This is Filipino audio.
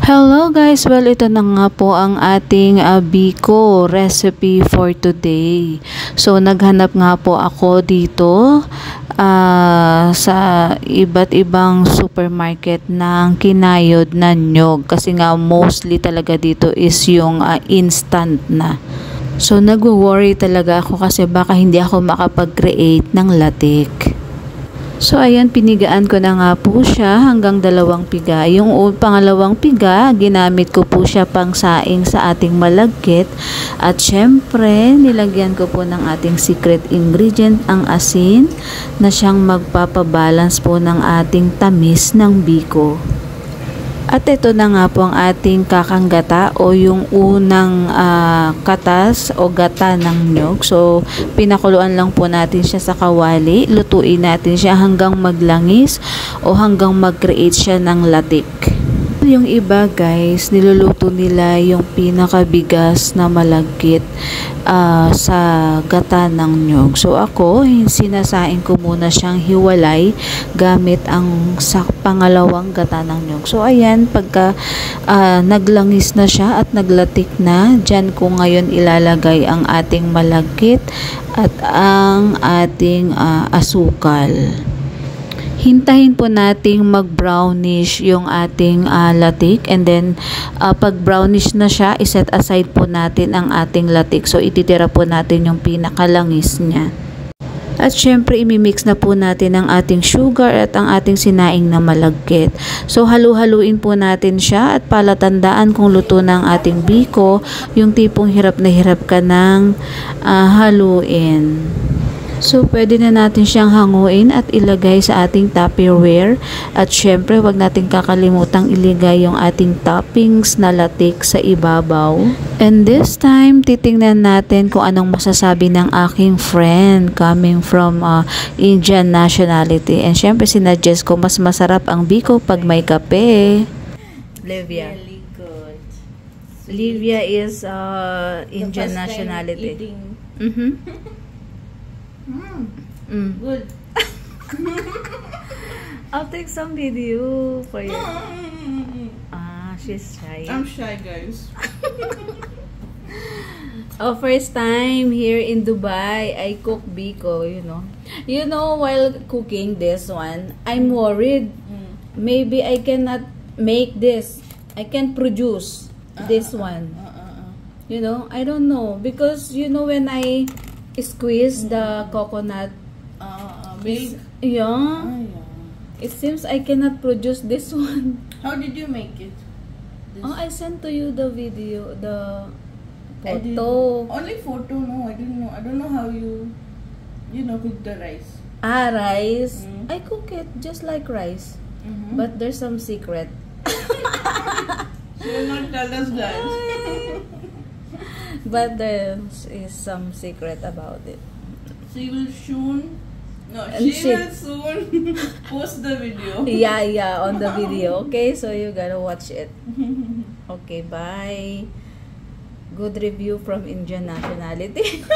Hello guys, well ito na nga po ang ating biko recipe for today. So naghanap nga po ako dito sa iba't ibang supermarket ng kinayod na nyog kasi nga mostly talaga dito is yung instant na. So nagwo-worry talaga ako kasi baka hindi ako makapag-create ng latik. So, ayan, pinigaan ko na nga po siya hanggang 2 piga. Yung pangalawang piga, ginamit ko po siya pang saing sa ating malagkit. At syempre, nilagyan ko po ng ating secret ingredient, ang asin, na siyang magpapabalance po ng ating tamis ng biko. At ito na nga po ang ating kakanggata o yung unang katas o gata ng nyog. So, pinakuluan lang po natin siya sa kawali. Lutuin natin siya hanggang maglangis o hanggang mag-create siya ng latik. Yung iba guys, niluluto nila yung pinakabigas na malagkit sa gata ng nyog. So ako, sinasain ko muna siyang hiwalay gamit ang sa pangalawang gata ng nyog. So ayan, pagka naglangis na siya at naglatik na, dyan ko ngayon ilalagay ang ating malagkit at ang ating asukal. Hintahin po nating mag-brownish yung ating latik, and then pag brownish na siya, iset aside po natin ang ating latik. So ititira po natin yung pinakalangis niya. At syempre imimix na po natin ang ating sugar at ang ating sinaing na malagkit. So halu-haluin po natin siya at palatandaan kung luto na ang ating biko, yung tipong hirap na hirap ka ng haluin. So, pwede na natin siyang hanguin at ilagay sa ating Tupperware. At syempre, wag natin kakalimutang ilagay yung ating toppings na latik sa ibabaw. And this time, titingnan natin kung anong masasabi ng aking friend coming from Indian nationality. And syempre, sinuggest ko mas masarap ang biko pag may kape. Livia. Really good. Livia is Indian nationality. Good. I'll take some video for you. She's shy. I'm shy, guys. First time here in Dubai, I cook biko, you know. You know, while cooking this one, I'm worried. Maybe I cannot make this. I can't produce this one. You know, I don't know. Because, you know, when I squeeze the coconut, Big. yeah, it seems I cannot produce this one. How did you make it? I sent to you the video, the photo. Only photo, no, I didn't know. I don't know how you cook the rice. Rice. I cook it just like rice. But there's some secret. She will not tell us, guys. But there is some secret about it. She will soon post the video. Yeah, on the video. Okay, so you gotta watch it. Okay, bye. Good review from Indian nationality.